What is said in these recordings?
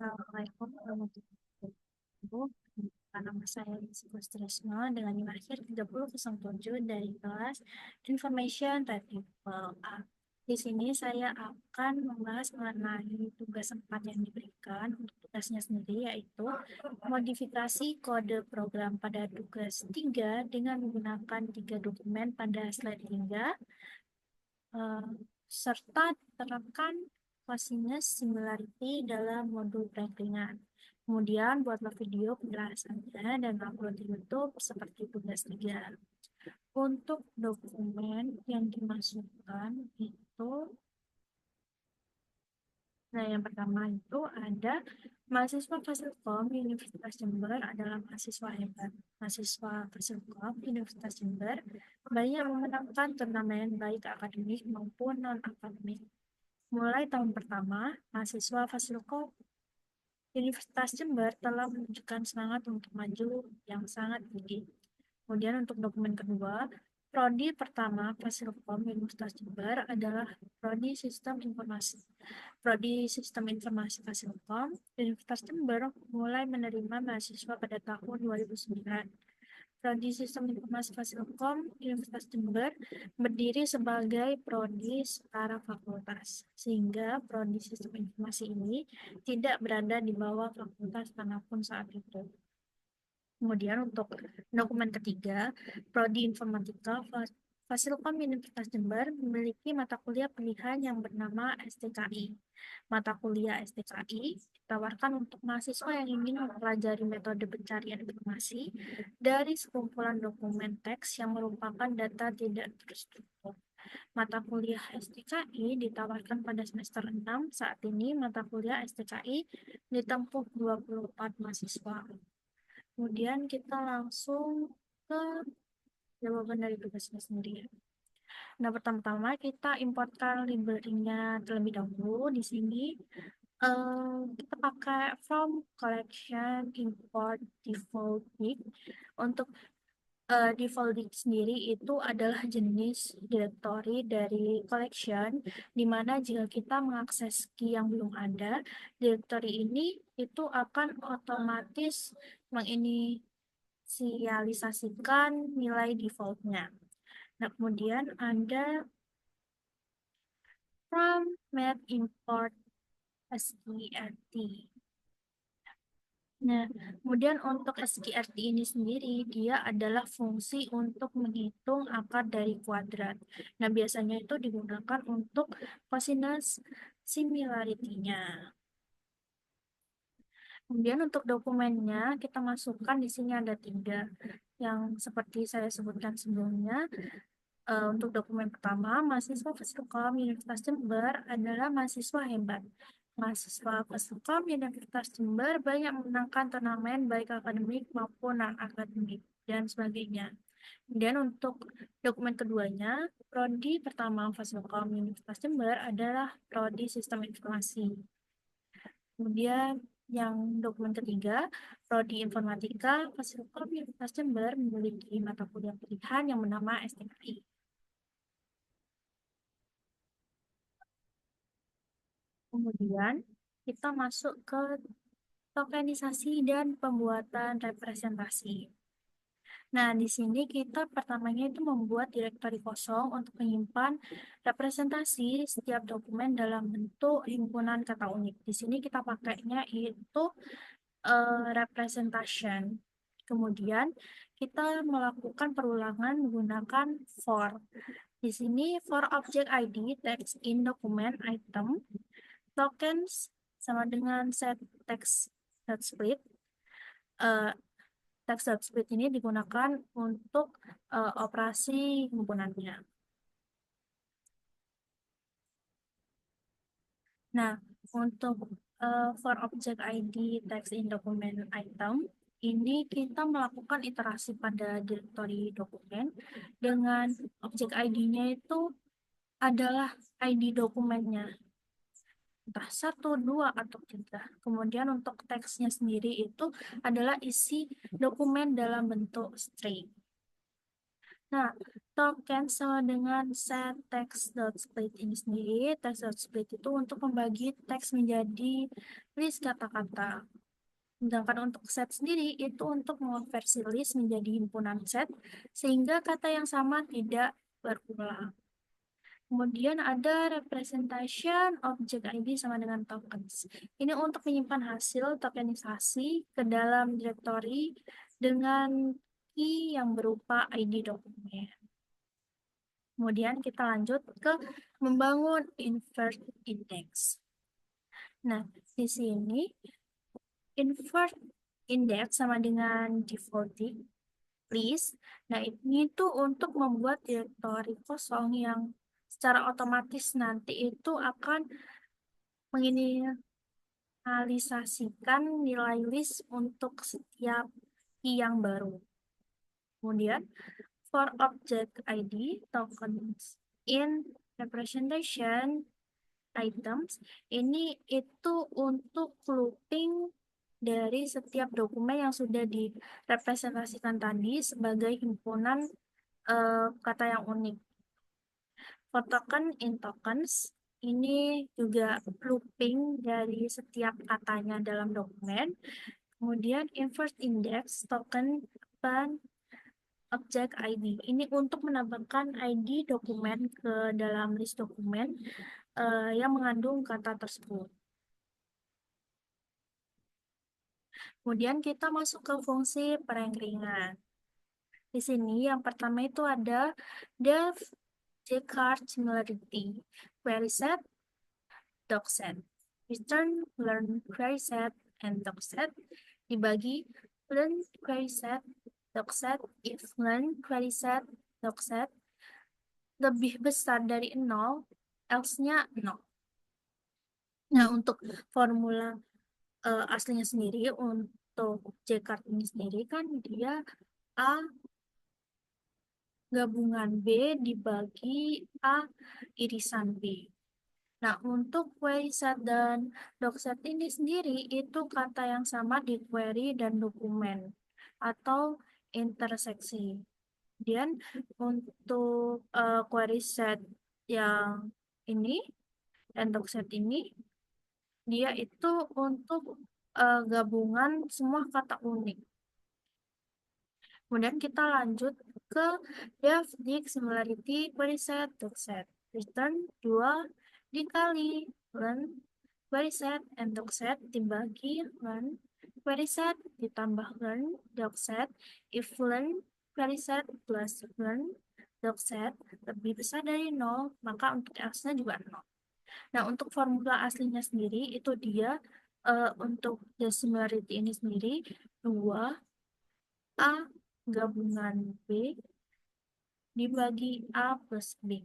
Assalamualaikum warahmatullahi wabarakatuh. Nama saya Rizky Tresno dengan NIM akhir 3007 dari kelas Information Type People A. Di sini saya akan membahas mengenai tugas 4 yang diberikan. Untuk tugasnya sendiri yaitu modifikasi kode program pada tugas 3 dengan menggunakan 3 dokumen pada slide 3 eh, serta terapkan cosinus similarity dalam modul peringklingan. Kemudian buatlah video penjelasannya dan upload di YouTube seperti tugas 3. Untuk dokumen yang dimasukkan itu, nah yang pertama itu ada mahasiswa Fasilkom Universitas Jember adalah mahasiswa hebat. Mahasiswa Fasilkom Universitas Jember banyak memenangkan turnamen baik akademik maupun non-akademik. Mulai tahun pertama, mahasiswa Fasilkom Universitas Jember telah menunjukkan semangat untuk maju yang sangat tinggi. Kemudian untuk dokumen kedua, prodi pertama Fasilkom Universitas Jember adalah Prodi Sistem Informasi. Prodi Sistem Informasi Fasilkom Universitas Jember mulai menerima mahasiswa pada tahun 2009. Prodi Sistem Informasi Fasilkom Universitas Jember berdiri sebagai prodi setara fakultas, sehingga prodi Sistem Informasi ini tidak berada di bawah fakultas manapun saat itu. Kemudian untuk dokumen ketiga, Prodi Informatika Fasilkom Universitas Jember memiliki mata kuliah pilihan yang bernama STKI. Mata kuliah STKI ditawarkan untuk mahasiswa yang ingin mempelajari metode pencarian informasi dari sekumpulan dokumen teks yang merupakan data tidak terstruktur. Mata kuliah STKI ditawarkan pada semester 6. Saat ini mata kuliah STKI ditempuh 24 mahasiswa. Kemudian kita langsung ke jawaban dari tugasnya sendiri. Nah, pertama-tama kita importkan library-nya terlebih dahulu. Di sini kita pakai from collection import default dict. Untuk default dict sendiri itu adalah jenis directory dari collection, di mana jika kita mengakses key yang belum ada, directory ini itu akan otomatis menginisialisasikan nilai defaultnya. Nah, kemudian ada from map import sqrt. Nah, kemudian untuk sqrt ini sendiri, dia adalah fungsi untuk menghitung akar dari kuadrat. Nah, biasanya itu digunakan untuk cosinus similarity-nya. Kemudian untuk dokumennya, kita masukkan di sini ada 3. Yang seperti saya sebutkan sebelumnya, untuk dokumen pertama, mahasiswa Fasilkom Universitas Jember adalah mahasiswa hebat. Mahasiswa Fasilkom Universitas Jember banyak memenangkan turnamen baik akademik maupun non-akademik dan sebagainya. Kemudian untuk dokumen keduanya, prodi pertama Fasilkom Universitas Jember adalah prodi Sistem Informasi. Kemudian yang dokumen ketiga, prodi Informatika Fasilkom Universitas Jember memiliki mata kuliah pilihan yang bernama STKI. Kemudian kita masuk ke tokenisasi dan pembuatan representasi. Nah, di sini kita pertamanya itu membuat direktori kosong untuk menyimpan representasi setiap dokumen dalam bentuk himpunan kata unik. Di sini kita pakainya itu representation. Kemudian kita melakukan perulangan menggunakan for. Di sini for object ID text in document item tokens sama dengan set text dot split. Eh, text dot split ini digunakan untuk operasi himpunannya. Nah, untuk for object ID text in document item ini kita melakukan iterasi pada directory dokumen dengan objek ID-nya itu adalah ID dokumennya, entah 1, 2, atau 3. Kemudian untuk teksnya sendiri itu adalah isi dokumen dalam bentuk string. Nah, token sama dengan set text.split ini sendiri. Text.split itu untuk membagi teks menjadi list kata-kata. Sedangkan untuk set sendiri itu untuk mengonversi list menjadi himpunan set sehingga kata yang sama tidak berulang. Kemudian ada representation object ID sama dengan tokens. Ini untuk menyimpan hasil tokenisasi ke dalam directory dengan key yang berupa ID dokumen. Kemudian kita lanjut ke membangun invert index. Nah, di sini invert index sama dengan defaulting list. Nah, ini tuh untuk membuat directory kosong yang secara otomatis nanti itu akan menginisialisasikan nilai list untuk setiap key yang baru. Kemudian, for object ID tokens in representation items, ini itu untuk looping dari setiap dokumen yang sudah direpresentasikan tadi sebagai himpunan kata yang unik. For token in tokens, ini juga looping dari setiap katanya dalam dokumen. Kemudian invert index token dan object ID. Ini untuk menambahkan ID dokumen ke dalam list dokumen yang mengandung kata tersebut. Kemudian kita masuk ke fungsi perengringan. Di sini yang pertama itu ada def Descartes similarity, query set, doc set, return, learn, query set, and doc set dibagi learn, query set, doc set, if learn, query set, doc set lebih besar dari 0, else-nya 0. Nah, untuk formula aslinya sendiri untuk Descartes ini sendiri kan dia A gabungan B dibagi A irisan B. Nah, untuk query set dan doc set ini sendiri itu kata yang sama di query dan dokumen atau interseksi. Kemudian untuk query set yang ini dan doc set ini dia itu untuk gabungan semua kata unik. Kemudian kita lanjut ke def dig similarity query set doc set. Return 2 dikali learn query set and doc set dibagi learn query set ditambah learn doc set if learn query set plus learn doc set lebih besar dari 0 maka untuk else-nya juga 0. Nah, untuk formula aslinya sendiri itu dia untuk the similarity ini sendiri 2 A gabungan B dibagi A plus B.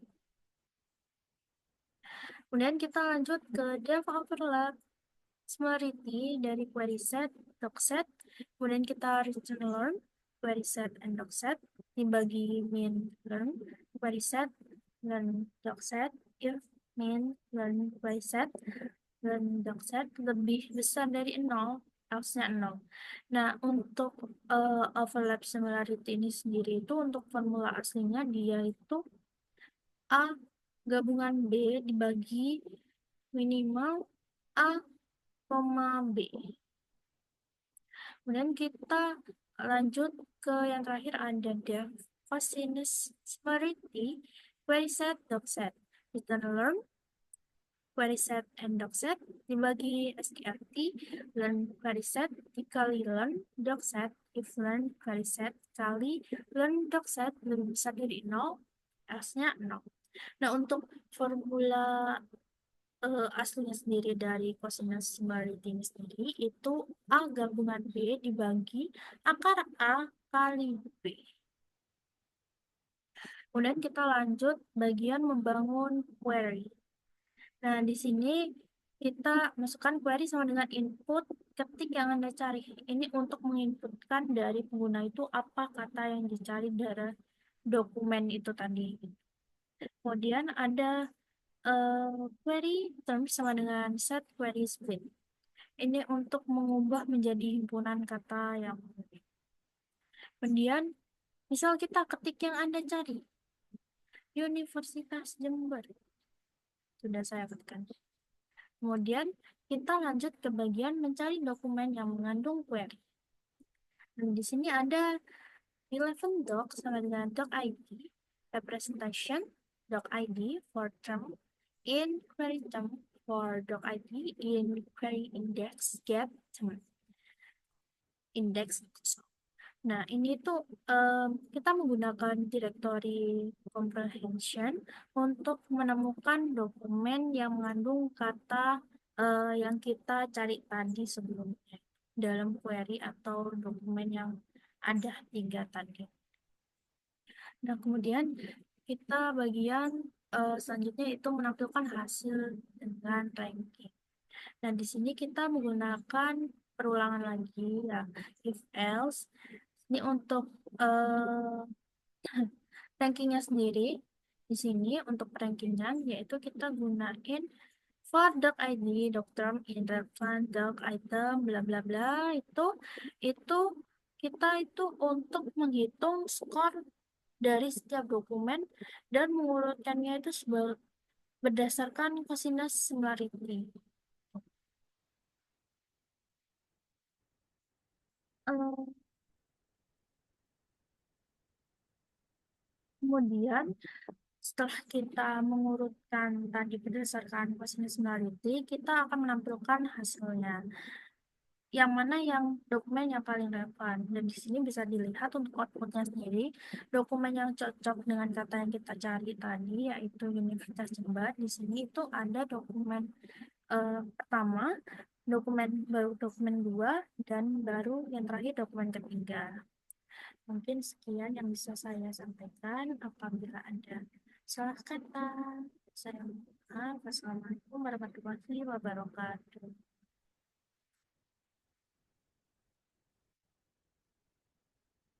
Kemudian kita lanjut ke def overlap similarity dari query set, doc set. Kemudian kita return learn, query set, and doc set dibagi min learn, query set, learn, doc set. If min learn, query set, learn, doc set lebih besar dari 0, else-nya 0. Nah, untuk overlap similarity ini sendiri itu untuk formula aslinya dia itu A gabungan B dibagi minimal A, B. Kemudian kita lanjut ke yang terakhir ada def cosinus similarity query set doc set return learn query set and doc set dibagi strct learn query set dikali learn doc set if learn query set kali learn doc set lebih besar dari 0 else-nya 0. Nah, untuk formula aslinya sendiri dari cosinus similarity ini sendiri itu A gabungan B dibagi akar A kali B. Kemudian kita lanjut bagian membangun query. Nah, di sini kita masukkan query sama dengan input ketik yang Anda cari. Ini untuk menginputkan dari pengguna itu apa kata yang dicari dari dokumen itu tadi. Kemudian ada query term sama dengan set query split. Ini untuk mengubah menjadi himpunan kata yang unik. Kemudian Misal kita ketik yang Anda cari, Universitas Jember. Sudah saya ketikkan. Kemudian kita lanjut ke bagian mencari dokumen yang mengandung query. Dan di sini ada relevant doc sama dengan doc ID, representation, doc ID for term, in query term for doc ID, in query index, gap term, index. Nah, ini tuh kita menggunakan directory comprehension untuk menemukan dokumen yang mengandung kata yang kita cari tadi sebelumnya dalam query atau dokumen yang ada tiga tadi. Nah, kemudian kita bagian selanjutnya itu menampilkan hasil dengan ranking. Nah, di sini kita menggunakan perulangan lagi ya, if else. Ini untuk eh, rankingnya sendiri. Di sini untuk rankingnya yaitu kita gunain for doc ID, doc term, irrelevant, doc item, bla bla bla itu kita itu untuk menghitung skor dari setiap dokumen dan mengurutkannya itu berdasarkan cosinus similarity. Eh, Kemudian setelah kita mengurutkan tadi berdasarkan cosinus similarity, kita akan menampilkan hasilnya. Yang mana yang dokumen yang paling relevan. Dan di sini bisa dilihat untuk outputnya sendiri, dokumen yang cocok dengan kata yang kita cari tadi, yaitu Universitas Jember. Di sini itu ada dokumen pertama, dokumen baru dokumen 2, dan baru yang terakhir dokumen ketiga. Mungkin sekian yang bisa saya sampaikan. Apabila ada salah kata, saya mohon maaf. Wassalamualaikum warahmatullahi wabarakatuh.